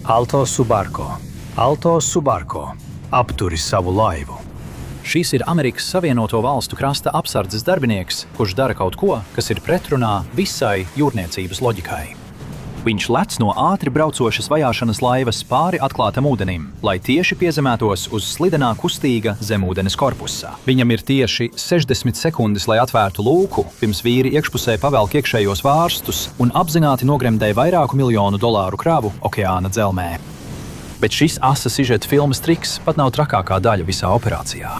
Alto Subarko. Alto Subarko. Apturi savu laivu. Šis ir Amerikas Savienoto Valstu krasta apsardzes darbinieks, kurš dara kaut ko, kas ir pretrunā visai jūrniecības loģikai. Viņš lec no ātri braucošas vajāšanas laivas pāri atklātam ūdenim, lai tieši piezemētos uz slidenā kustīga zemūdenes korpusa. Viņam ir tieši 60 sekundes, lai atvērtu lūku, pirms vīri iekšpusē pavelk iekšējos vārstus un apzināti nogremdē vairāku miljonu dolāru kravu okeāna dzelmē. Bet šis asa sižeta filmas triks pat nav trakākā daļa visā operācijā.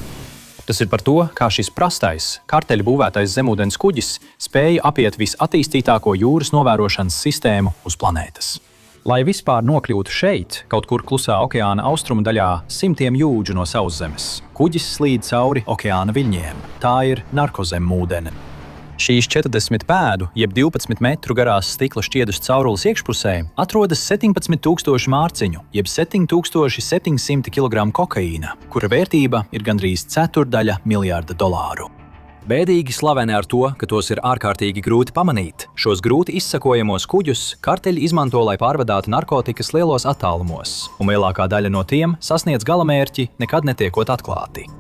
Tas ir par to, kā šis prastais, karteļa būvētais zemūdens kuģis spēja apiet visattīstītāko jūras novērošanas sistēmu uz planētas. Lai vispār nokļūtu šeit, kaut kur klusā okeāna austrumu daļā, simtiem jūdžu no sauszemes, kuģis slīd cauri okeāna viļņiem. Tā ir narkozemmūdene. Šīs 40 pēdu, jeb 12 metru garās stikla šķiedras caurules iekšpusē atrodas 17,000 mārciņu, jeb 7,700 kg kokaīna, kura vērtība ir gandrīz ceturdaļa miljarda dolāru. Bēdīgi slaveni ar to, ka tos ir ārkārtīgi grūti pamanīt. Šos grūti izsakojamos kuģus karteļi izmanto, lai pārvadātu narkotikas lielos attālumos, un lielākā daļa no tiem sasniedz galamērķi, nekad netiekot atklāti.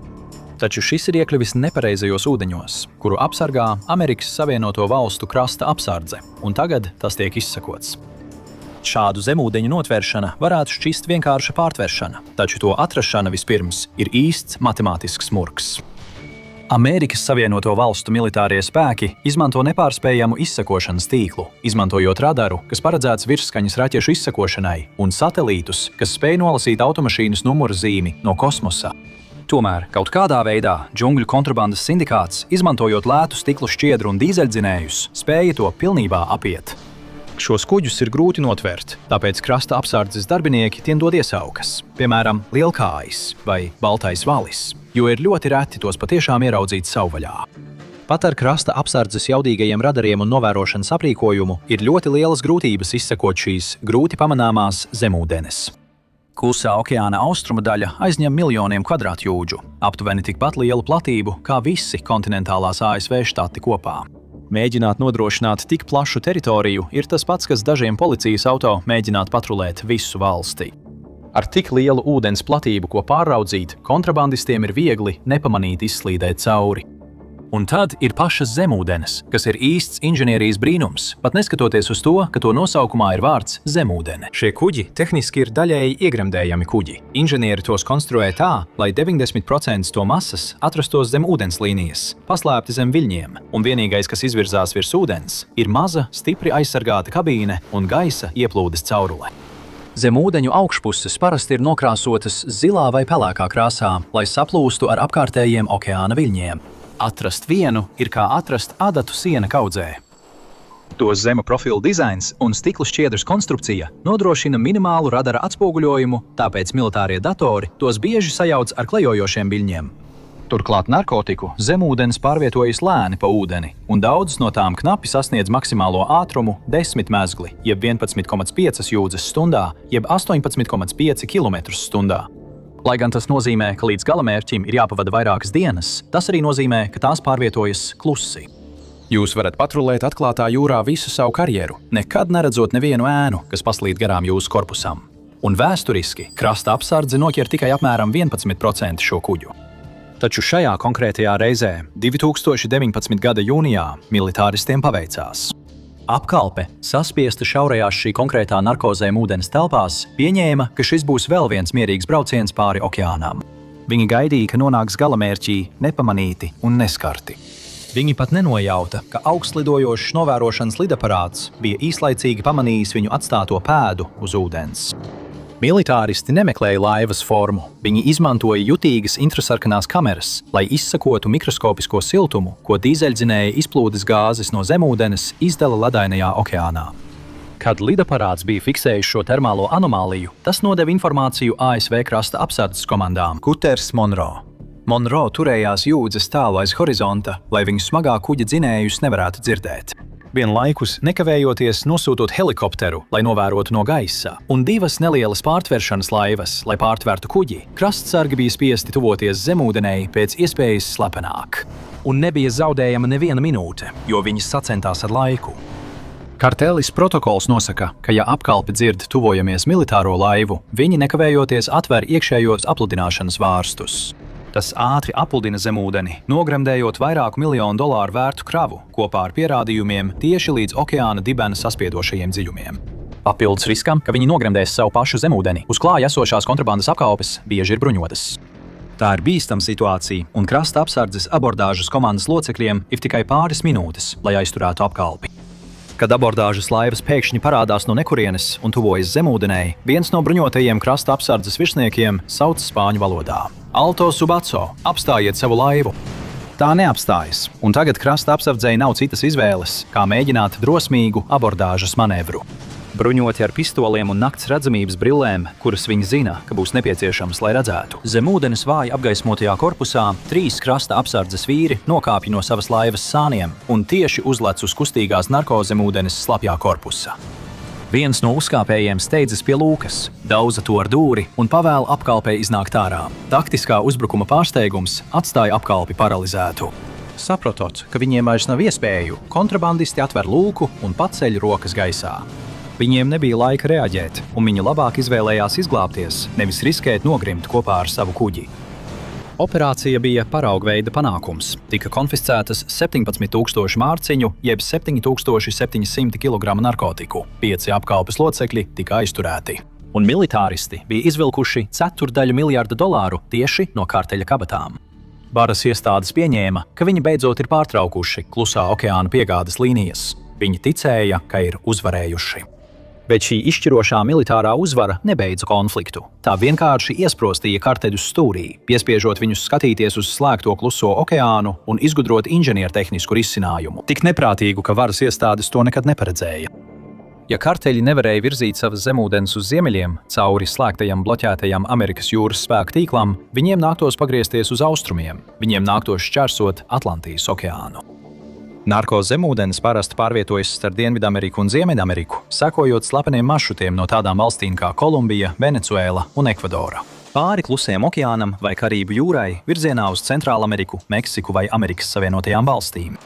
Taču šis ir iekļuvis nepareizajos ūdeņos, kuru apsargā Amerikas Savienoto Valstu krasta apsardze, un tagad tas tiek izsakots. Šādu zemūdeņu notvēršana varētu šķist vienkārša pārtveršana, taču to atrašana vispirms ir īsts matemātisks murgs. Amerikas Savienoto Valstu militārie spēki izmanto nepārspējamu izsakošanas tīklu, izmantojot radaru, kas paredzēts virsskaņas raķešu izsakošanai, un satelītus, kas spēj nolasīt automašīnas numura zīmi no kosmosa. Tomēr kaut kādā veidā džungļu kontrabandas sindikāts, izmantojot lētu stiklu šķiedru un dīzeļdzinējus, spēja to pilnībā apiet. Šos kuģus ir grūti notvērt, tāpēc krasta apsardzes darbinieki tiem dod iesaukas, piemēram, lielkājis vai baltais valis, jo ir ļoti reti tos patiešām ieraudzīt savvaļā. Pat ar krasta apsardzes jaudīgajiem radariem un novērošanas aprīkojumu ir ļoti lielas grūtības izsekot šīs grūti pamanāmās zemūdenes. Klusā okeāna austrumu daļa aizņem miljoniem kvadrātjūdžu, aptuveni tikpat lielu platību kā visi kontinentālās ASV štati kopā. Mēģināt nodrošināt tik plašu teritoriju ir tas pats, kas dažiem policijas auto mēģināt patrulēt visu valsti. Ar tik lielu ūdens platību, ko pārraudzīt, kontrabandistiem ir viegli nepamanīt izslīdēt cauri. Un tad ir pašas zemūdenes, kas ir īsts inženierijas brīnums, pat neskatoties uz to, ka to nosaukumā ir vārds zemūdene. Šie kuģi tehniski ir daļēji iegremdējami kuģi. Inženieri tos konstruē tā, lai 90% to masas atrastos zem ūdens līnijas, paslēpti zem viļņiem, un vienīgais, kas izvirzās virs ūdens, ir maza, stipri aizsargāta kabīne un gaisa ieplūdes caurule. Zem ūdeņu augšpuses parasti ir nokrāsotas zilā vai pelēkā krāsā, lai saplūstu ar apkārtējiem okeāna viļņiem. Atrast vienu ir kā atrast adatu siena kaudzē. To zema profila dizains un stikla šķiedras konstrukcija nodrošina minimālu radara atspoguļojumu, tāpēc militārie datori tos bieži sajauc ar klejojošiem viļņiem. Turklāt narkotiku zemūdens pārvietojas lēni pa ūdeni, un daudzas no tām knapi sasniedz maksimālo ātrumu 10 mezgli, jeb 11,5 jūdzes stundā, jeb 18,5 km stundā. Lai gan tas nozīmē, ka līdz galamērķim ir jāpavada vairākas dienas, tas arī nozīmē, ka tās pārvietojas klusi. Jūs varat patrulēt atklātā jūrā visu savu karjeru, nekad neredzot nevienu ēnu, kas paslīd garām jūsu korpusam. Un vēsturiski krasta apsardze noķer tikai apmēram 11% šo kuģu. Taču šajā konkrētajā reizē 2019. gada jūnijā militāristiem paveicās. Apkalpe, saspiesta šaurajās šī konkrētā narkozēm ūdens telpās, pieņēma, ka šis būs vēl viens mierīgs brauciens pāri okeānām. Viņi gaidīja, ka nonāks galamērķī nepamanīti un neskarti. Viņi pat nenojauta, ka augstlidojošs novērošanas lidaparāts bija īslaicīgi pamanījis viņu atstāto pēdu uz ūdens. Militāristi nemeklēja laivas formu, viņi izmantoja jutīgas infrasarkanās kameras, lai izsakotu mikroskopisko siltumu, ko dīzeļdzinēja izplūdes gāzes no zemūdenes izdala ledainajā okeānā. Kad lidaparāts bija fiksējis šo termālo anomāliju, tas nodeva informāciju ASV krasta apsardzes komandām Kuters Monroe. Monroe turējās jūdzes tālu aiz horizonta, lai viņu smagā kuģa dzinējus nevarētu dzirdēt. Vienlaikus nekavējoties nosūtot helikopteru, lai novērotu no gaisa, un divas nelielas pārtveršanas laivas, lai pārtvertu kuģi, krastsargi bija spiesti tuvoties zemūdenei pēc iespējas slepenāk. Un nebija zaudējama neviena minūte, jo viņi sacentās ar laiku. Kartelis protokols nosaka, ka ja apkalpi dzird tuvojamies militāro laivu, viņi nekavējoties atver iekšējos apludināšanas vārstus. Tas ātri apludina zemūdeni, nogremdējot vairāku miljonu dolāru vērtu kravu kopā ar pierādījumiem tieši līdz okeāna dibena saspiedošajiem dziļumiem. Papildus riskam, ka viņi nogremdēs savu pašu zemūdeni, uz klāja esošās kontrabandas apkalpes bieži ir bruņotas. Tā ir bīstama situācija, un krasta apsardzes abordāžas komandas locekļiem ir tikai pāris minūtes, lai aizturētu apkalpi. Kad abordāžas laivas pēkšņi parādās no nekurienes un tuvojas zemūdenei, viens no bruņotajiem krasta apsardzes virsniekiem sauc spāņu valodā: Alto Subaco, apstājiet savu laivu! Tā neapstājas, un tagad krasta apsardzei nav citas izvēles, kā mēģināt drosmīgu abordāžas manevru. Bruņoti ar pistoliem un nakts redzamības brillēm, kuras viņi zina, ka būs nepieciešams, lai redzētu. Zem ūdens vāji apgaismotajā korpusā 3 krasta apsardzes vīri nokāpj no savas laivas sāniem un tieši uzlec uz kustīgās narkozemūdenes slapjā korpusa. Viens no uzkāpējiem steidzas pie lūkas, dauza to ar dūri un pavēl apkalpei iznākt ārā. Taktiskā uzbrukuma pārsteigums atstāja apkalpi paralizētu. Saprotot, ka viņiem vairs nav iespēju, kontrabandisti atver lūku un paceļ rokas gaisā. Viņiem nebija laika reaģēt, un viņi labāk izvēlējās izglābties, nevis riskēt nogrimt kopā ar savu kuģi. Operācija bija paraugveida panākums. Tika konfiscētas 17,000 mārciņu, jeb 7,700 kg narkotiku. 5 apkalpes locekļi tika aizturēti. Un militāristi bija izvilkuši $250 miljardu tieši no karteļa kabatām. Varas iestādes pieņēma, ka viņi beidzot ir pārtraukuši klusā okeāna piegādes līnijas. Viņi ticēja, ka ir uzvarējuši. Bet šī izšķirošā militārā uzvara nebeidza konfliktu. Tā vienkārši iesprostīja karteļus stūrī, piespiežot viņus skatīties uz slēgto kluso okeānu un izgudrot inženiertehnisku risinājumu. Tik neprātīgu, ka varas iestādes to nekad neparedzēja. Ja karteļi nevarēja virzīt savas zemūdens uz ziemeļiem, cauri slēgtajam bloķētajam Amerikas jūras spēku tīklam, viņiem nāktos pagriezties uz austrumiem. Viņiem nāktos šķērsot Atlantijas okeānu. Narko zemūdens parasti pārvietojas starp Dienvidameriku un Ziemeļameriku, sekojot slepeniem maršrutiem no tādām valstīm kā Kolumbija, Venecuēla un Ekvadora. Pāri Klusajam okeānam vai Karību jūrai virzienā uz Centrālameriku, Meksiku vai Amerikas Savienotajām valstīm.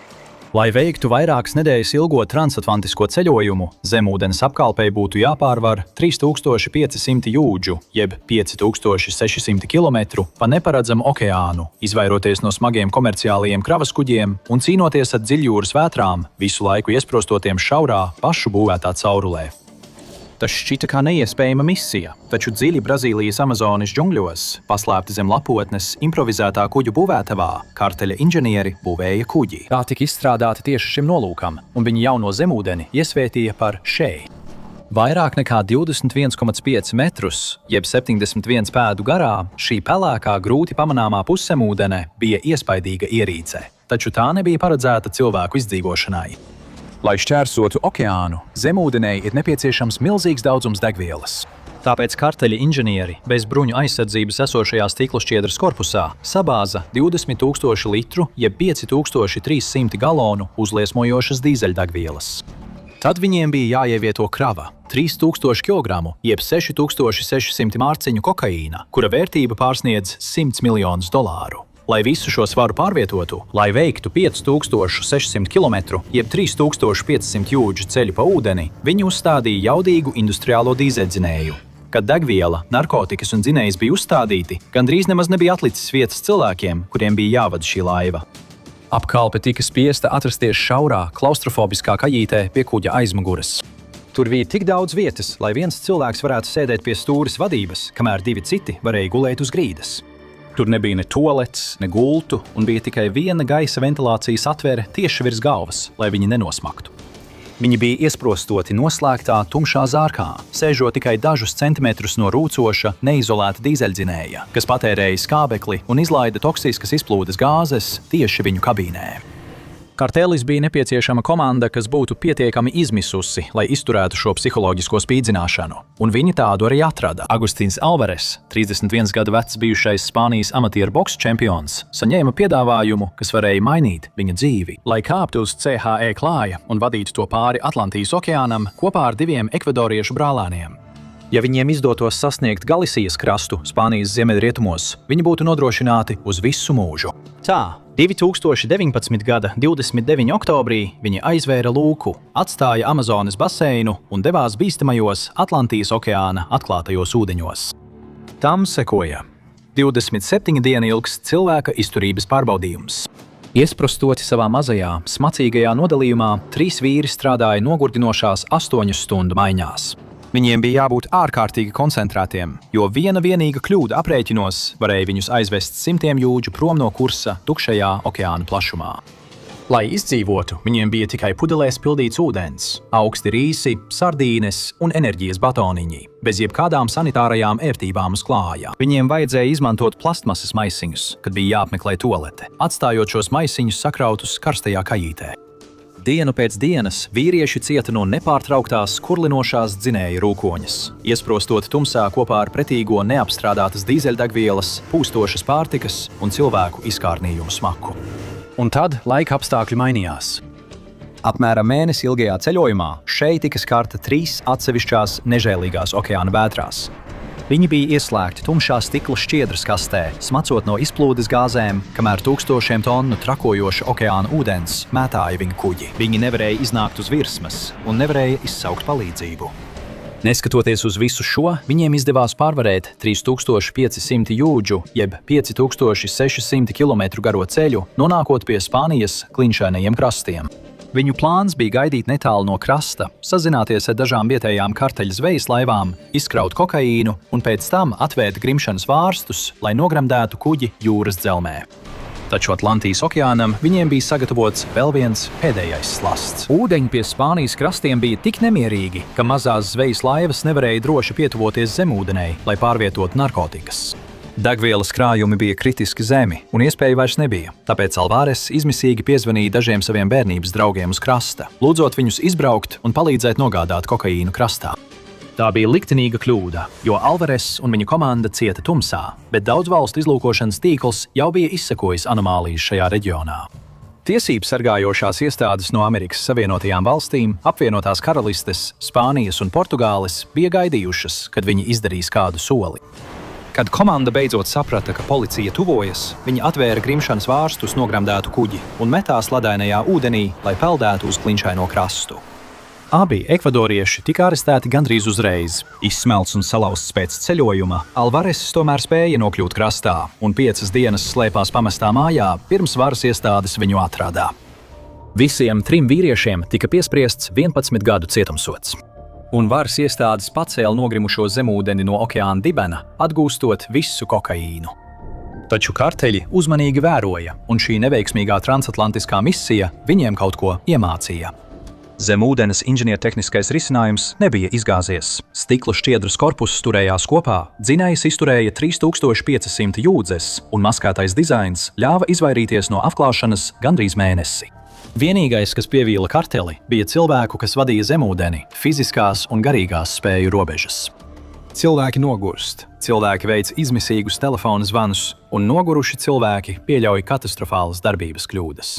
Lai veiktu vairākas nedēļas ilgo transatlantisko ceļojumu, zemūdens apkalpei būtu jāpārvar 3500 jūdžu, jeb 5600 km pa neparedzamu okeānu, izvairoties no smagiem komerciālajiem kravas kuģiem un cīnoties ar dziļjūras vētrām, visu laiku iesprostotiem šaurā, pašu būvētā caurulē. Tas šķita kā neiespējama misija, taču dziļi Brazīlijas Amazonas džungļos, paslēpti zem lapotnes, improvizētā kuģu būvētavā, karteļa inženieri būvēja kuģi. Tā tika izstrādāta tieši šim nolūkam, un viņi jauno zemūdeni iesvētīja par šei. Vairāk nekā 21,5 metrus, jeb 71 pēdu garā, šī pelēkā, grūti pamanāmā puszemūdene bija iespaidīga ierīce, taču tā nebija paredzēta cilvēku izdzīvošanai. Lai šķērsotu okeānu, zemūdenei ir nepieciešams milzīgs daudzums degvielas. Tāpēc karteļa inženieri bez bruņu aizsardzības esošajā stikla šķiedras korpusā sabāza 20,000 litru, jeb 5300 galonu uzliesmojošas dīzeļdegvielas. Tad viņiem bija jāievieto krava – 3000 kg, jeb 6600 mārciņu kokaīna, kura vērtība pārsniedz $100 miljonus. Lai visu šo svaru pārvietotu, lai veiktu 5600 km, jeb 3500 jūdžu ceļu pa ūdeni, viņi uzstādīja jaudīgu industriālo dīzeļdzinēju. Kad degviela, narkotikas un dzinējs bija uzstādīti, gandrīz nemaz nebija atlicis vietas cilvēkiem, kuriem bija jāvada šī laiva. Apkalpe tika spiesta atrasties šaurā, klaustrofobiskā kajītē pie kuģa aizmuguras. Tur bija tik daudz vietas, lai viens cilvēks varētu sēdēt pie stūres vadības, kamēr 2 citi varēja gulēt uz grīdas. Tur nebija ne toalets, ne gultu, un bija tikai viena gaisa ventilācijas atvere tieši virs galvas, lai viņi nenosmaktu. Viņi bija iesprostoti noslēgtā, tumšā zārkā, sēžot tikai dažus centimetrus no rūcoša, neizolēta dīzeļdzinēja, kas patērēja skābekli un izlaida toksiskas izplūdes gāzes tieši viņu kabīnē. Kartelis bija nepieciešama komanda, kas būtu pietiekami izmisusi, lai izturētu šo psiholoģisko spīdzināšanu, un viņi tādu arī atrada. Agustīns Alvares, 31 gadu vecs bijušais Spānijas amatieru boksa čempions, saņēma piedāvājumu, kas varēja mainīt viņa dzīvi, lai kāptu uz CHE klāja un vadītu to pāri Atlantijas okeānam kopā ar 2 ekvadoriešu brālēniem. Ja viņiem izdotos sasniegt Galisijas krastu Spānijas ziemeļrietumos, viņi būtu nodrošināti uz visu mūžu. Tā, 2019. gada 29. oktobrī viņi aizvēra lūku, atstāja Amazonas baseinu un devās bīstamajos Atlantijas okeāna atklātajos ūdeņos. Tam sekoja 27 dienu ilgs cilvēka izturības pārbaudījums. Iesprostoti savā mazajā, smacīgajā nodalījumā, 3 vīri strādāja nogurdinošās 8 stundu maiņās. Viņiem bija jābūt ārkārtīgi koncentrētiem, jo viena vienīga kļūda aprēķinos varēja viņus aizvest 100 jūdžu prom no kursa tukšajā okeāna plašumā. Lai izdzīvotu, viņiem bija tikai pudelēs pildīts ūdens, augsti rīsi, sardīnes un enerģijas batoniņi, bez jebkādām sanitārajām ērtībām uz klāja. Viņiem vajadzēja izmantot plastmasas maisiņus, kad bija jāapmeklē tualete, atstājot šos maisiņus sakrautus karstajā kajītē. Dienu pēc dienas vīrieši cieta no nepārtrauktās kurlinošās dzinēja rūkoņas, iesprostot tumsā kopā ar pretīgo neapstrādātas dīzeļdegvielas, pūstošas pārtikas un cilvēku izkārnījumu smaku. Un tad laika apstākļi mainījās. Apmēram mēnesi ilgajā ceļojumā šeit tika skarta 3 atsevišķās nežēlīgās okeāna vētrās. Viņi bija ieslēgti tumšā stikla šķiedras kastē, smacot no izplūdes gāzēm, kamēr tūkstošiem tonu trakojoša okeāna ūdens mētāja viņu kuģi. Viņi nevarēja iznākt uz virsmas un nevarēja izsaukt palīdzību. Neskatoties uz visu šo, viņiem izdevās pārvarēt 3500 jūdžu, jeb 5600 km garo ceļu, nonākot pie Spānijas klinšainajiem krastiem. Viņu plāns bija gaidīt netālu no krasta, sazināties ar dažām vietējām karteļa zvejas laivām, izkraut kokaīnu un pēc tam atvērt grimšanas vārstus, lai nogremdētu kuģi jūras dzelmē. Taču Atlantijas okeānam viņiem bija sagatavots vēl viens pēdējais slasts. Ūdeņi pie Spānijas krastiem bija tik nemierīgi, ka mazās zvejas laivas nevarēja droši pietuvoties zemūdenei, lai pārvietotu narkotikas. Degvielas krājumi bija kritiski zemi, un iespēja vairs nebija, tāpēc Alvares izmisīgi piezvanīja dažiem saviem bērnības draugiem uz krasta, lūdzot viņus izbraukt un palīdzēt nogādāt kokaīnu krastā. Tā bija liktenīga kļūda, jo Alvares un viņa komanda cieta tumsā, bet daudz valstu izlūkošanas tīkls jau bija izsekojis anomālijas šajā reģionā. Tiesību sargājošās iestādes no Amerikas Savienotajām valstīm, apvienotās karalistes, Spānijas un Portugāles bija gaidījušas, kad viņi izdarīs kādu soli. Kad komanda beidzot saprata, ka policija tuvojas, viņi atvēra grimšanas vārstus nogremdētu kuģi un metās ladainajā ūdenī, lai peldētu uz klinšaino krastu. Abi ekvadorieši tika arestēti gandrīz uzreiz. Izsmelts un salauzts pēc ceļojuma, Alvares tomēr spēja nokļūt krastā un 5 dienas slēpās pamestā mājā, pirms varas iestādes viņu atradā. Visiem 3 vīriešiem tika piespriests 11 gadu cietumsods. Un varas iestādes pacēla nogrimušo zemūdeni no okeāna dibena, atgūstot visu kokaīnu. Taču karteļi uzmanīgi vēroja, un šī neveiksmīgā transatlantiskā misija viņiem kaut ko iemācīja. Zemūdenes inženiertehniskais risinājums nebija izgāzies. Stikla šķiedras korpuss turējās kopā, dzinējs izturēja 3500 jūdzes, un maskētais dizains ļāva izvairīties no apklāšanas gandrīz mēnesi. Vienīgais, kas pievīla karteli, bija cilvēku, kas vadīja zemūdeni, fiziskās un garīgās spēju robežas. Cilvēki nogurst, cilvēki veic izmisīgus telefona zvanus, un noguruši cilvēki pieļauj katastrofālas darbības kļūdas.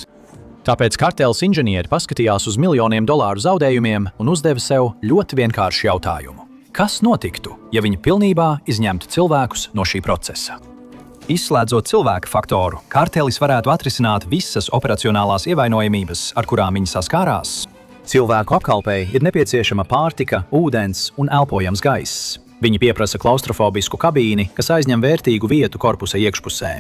Tāpēc karteles inženieri paskatījās uz miljoniem dolāru zaudējumiem un uzdeva sev ļoti vienkāršu jautājumu. Kas notiktu, ja viņi pilnībā izņemtu cilvēkus no šī procesa? Izslēdzot cilvēka faktoru, kartelis varētu atrisināt visas operacionālās ievainojamības, ar kurām viņi saskārās. Cilvēku apkalpei ir nepieciešama pārtika, ūdens un elpojams gaiss. Viņi pieprasa klaustrofobisku kabīni, kas aizņem vērtīgu vietu korpusa iekšpusē.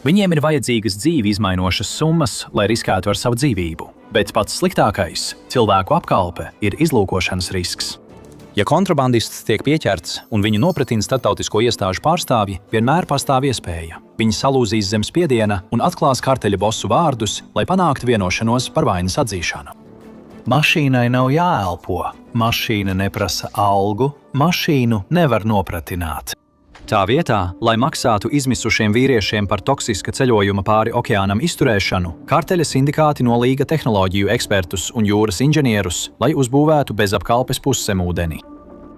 Viņiem ir vajadzīgas dzīvi izmainošas summas, lai riskētu ar savu dzīvību, bet pats sliktākais – cilvēku apkalpe ir izlūkošanas risks. Ja kontrabandists tiek pieķerts un viņu nopratina starptautisko iestāžu pārstāvji, vienmēr pastāv iespēja. Viņi salūzīs zem spiediena un atklās karteļa bosu vārdus, lai panāktu vienošanos par vainas atzīšanu. Mašīnai nav jāelpo, mašīna neprasa algu, mašīnu nevar nopratināt. Tā vietā, lai maksātu izmisušiem vīriešiem par toksiska ceļojuma pāri okeānam izturēšanu, karteļa sindikāti nolīga tehnoloģiju ekspertus un jūras inženierus, lai uzbūvētu bezapkalpes puszemūdeni.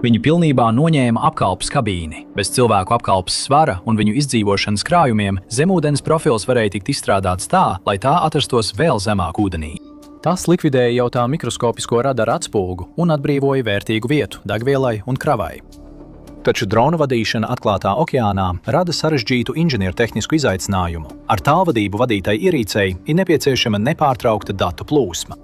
Viņi pilnībā noņēma apkalpes kabīni. Bez cilvēku apkalpes svara un viņu izdzīvošanas krājumiem zemūdens profils varēja tikt izstrādāts tā, lai tā atrastos vēl zemāk ūdenī. Tas likvidēja jau tā mikroskopisko radara atspulgu un atbrīvoja vērtīgu vietu degvielai un kravai. Taču dronu vadīšana atklātā okeānā rada sarežģītu inženiertehnisku izaicinājumu. Ar tālvadību vadītai ierīcei ir nepieciešama nepārtraukta datu plūsma.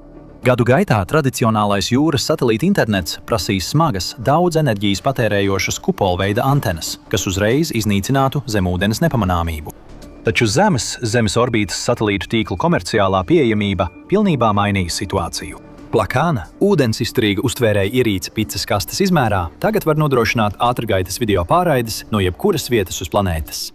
Gadu gaitā tradicionālais jūras satelīta internets prasīs smagas, daudz enerģijas patērējošas kupolveida antenas, kas uzreiz iznīcinātu zemūdens nepamanāmību. Taču Zemes orbītas satelītu tīklu komerciālā pieejamība pilnībā mainīja situāciju. Plakāna, ūdensizturīga uztvērēja ierīce picas kastes izmērā, tagad var nodrošināt ātrgaitas video pārraides no jebkuras vietas uz planētas.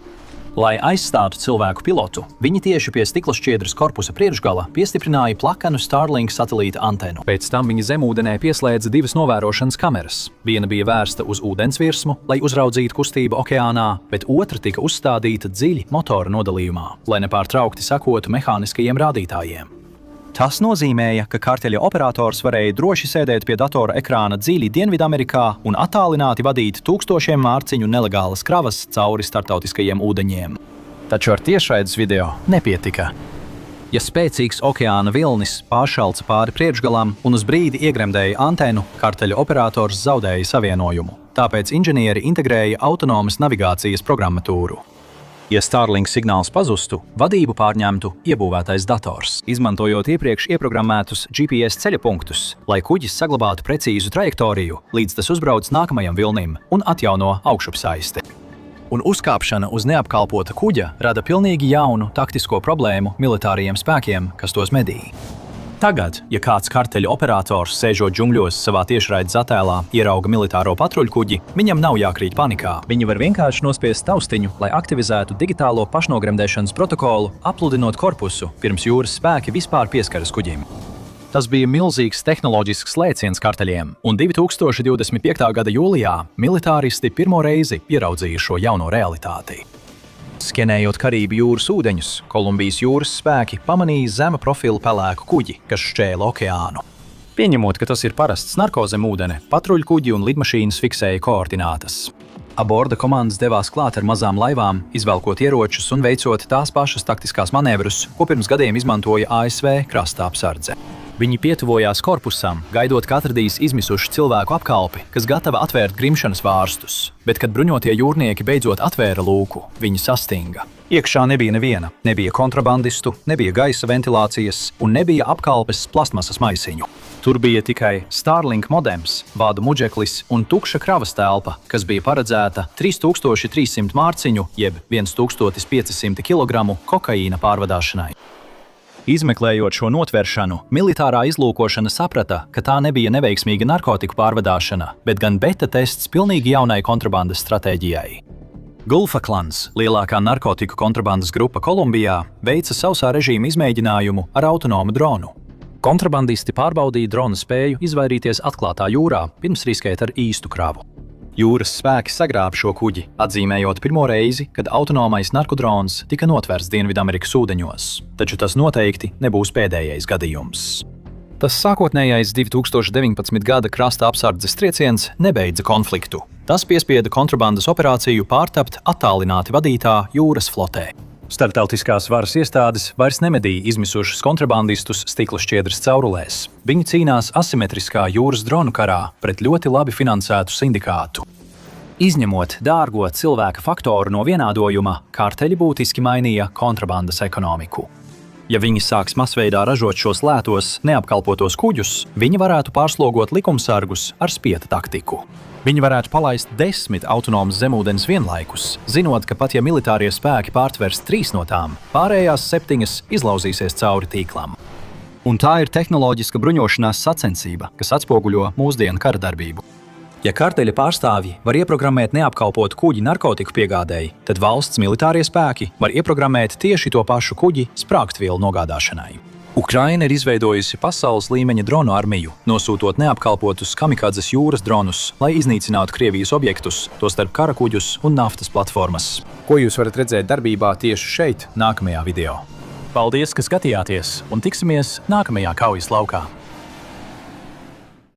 Lai aizstātu cilvēku pilotu, viņi tieši pie stikla šķiedras korpusa priekšgala piestiprināja plakanu Starlink satelīta antenu. Pēc tam viņi zemūdenē pieslēdza 2 novērošanas kameras. Viena bija vērsta uz ūdens virsmu, lai uzraudzītu kustību okeānā, bet otra tika uzstādīta dziļi motora nodalījumā, lai nepārtraukti sekotu mehāniskajiem rādītājiem. Tas nozīmēja, ka karteļa operators varēja droši sēdēt pie datora ekrāna dziļi Dienvidamerikā un attālināti vadīt tūkstošiem mārciņu nelegālas kravas cauri starptautiskajiem ūdeņiem. Taču ar tiešraides video nepietika. Ja spēcīgs okeāna vilnis pāršalca pāri priekšgalam un uz brīdi iegremdēja antenu, karteļa operators zaudēja savienojumu. Tāpēc inženieri integrēja autonomas navigācijas programmatūru. Ja Starlink signāls pazustu, vadību pārņemtu iebūvētais dators, izmantojot iepriekš ieprogrammētus GPS ceļapunktus, lai kuģis saglabātu precīzu trajektoriju, līdz tas uzbrauc nākamajam vilnim un atjauno augšupsaisti. Un uzkāpšana uz neapkalpota kuģa rada pilnīgi jaunu taktisko problēmu militārajiem spēkiem, kas tos medī. Tagad, ja kāds karteļa operators sēžot džungļos savā tiešraides attēlā ierauga militāro patruļkuģi, viņam nav jākrīt panikā. Viņi var vienkārši nospiest taustiņu, lai aktivizētu digitālo pašnogremdēšanas protokolu, apludinot korpusu, pirms jūras spēki vispār pieskaras kuģim. Tas bija milzīgs tehnoloģisks lēciens karteļiem, un 2025. gada jūlijā militāristi pirmo reizi ieraudzīja šo jauno realitāti. Skenējot Karību jūras ūdeņus, Kolumbijas jūras spēki pamanīja zema profila pelēku kuģi, kas šķēla okeānu. Pieņemot, ka tas ir parasts narkozemūdene, patruļkuģi un lidmašīnas fiksēja koordinātas. Aborda komandas devās klāt ar mazām laivām, izvelkot ieročus un veicot tās pašas taktiskās manevrus, ko pirms gadiem izmantoja ASV krasta apsardze. Viņi pietuvojās korpusam, gaidot, ka atradīs izmisušu cilvēku apkalpi, kas gatava atvērt grimšanas vārstus, bet, kad bruņotie jūrnieki beidzot atvēra lūku, viņi sastinga. Iekšā nebija neviena, nebija kontrabandistu, nebija gaisa ventilācijas un nebija apkalpes plastmasas maisiņu. Tur bija tikai Starlink modems, vādu muģeklis un tukša kravas telpa, kas bija paredzēta 3300 mārciņu jeb 1500 kg kokaīna pārvadāšanai. Izmeklējot šo notveršanu, militārā izlūkošana saprata, ka tā nebija neveiksmīga narkotiku pārvadāšana, bet gan beta tests pilnīgi jaunai kontrabandas stratēģijai. Gulfa klans, lielākā narkotiku kontrabandas grupa Kolumbijā, veica sausā režīma izmēģinājumu ar autonomu dronu. Kontrabandisti pārbaudīja drona spēju izvairīties atklātā jūrā, pirms riskēt ar īstu kravu. Jūras spēki sagrāba šo kuģi, atzīmējot pirmo reizi, kad autonomais narkodrons tika notverts Dienvidamerikas ūdeņos, taču tas noteikti nebūs pēdējais gadījums. Tas sākotnējais 2019. gada krasta apsardzes trieciens nebeidza konfliktu. Tas piespieda kontrabandas operāciju pārtapt attālināti vadītā jūras flotē. Starptautiskās varas iestādes vairs nemedīja izmisušus kontrabandistus stikla šķiedras caurulēs. Viņi cīnās asimetriskā jūras dronu karā pret ļoti labi finansētu sindikātu. Izņemot dārgo cilvēka faktoru no vienādojuma, karteļi būtiski mainīja kontrabandas ekonomiku. Ja viņi sāks masveidā ražot šos lētos, neapkalpotos kuģus, viņi varētu pārslogot likumsargus ar spieta taktiku. Viņi varētu palaist 10 autonomas zemūdens vienlaikus, zinot, ka pat ja militārie spēki pārtvers 3 no tām, pārējās 7 izlauzīsies cauri tīklam. Un tā ir tehnoloģiska bruņošanās sacensība, kas atspoguļo mūsdienu kara darbību. Ja karteļa pārstāvji var ieprogrammēt neapkalpotu kuģi narkotiku piegādēji, tad valsts militārie spēki var ieprogrammēt tieši to pašu kuģi sprāgtvielu nogādāšanai. Ukraina ir izveidojusi pasaules līmeņa dronu armiju, nosūtot neapkalpotus kamikadzes jūras dronus, lai iznīcinātu Krievijas objektus, tostarp karakuģus un naftas platformas. Ko jūs varat redzēt darbībā tieši šeit, nākamajā video. Paldies, ka skatījāties, un tiksimies nākamajā kaujas laukā!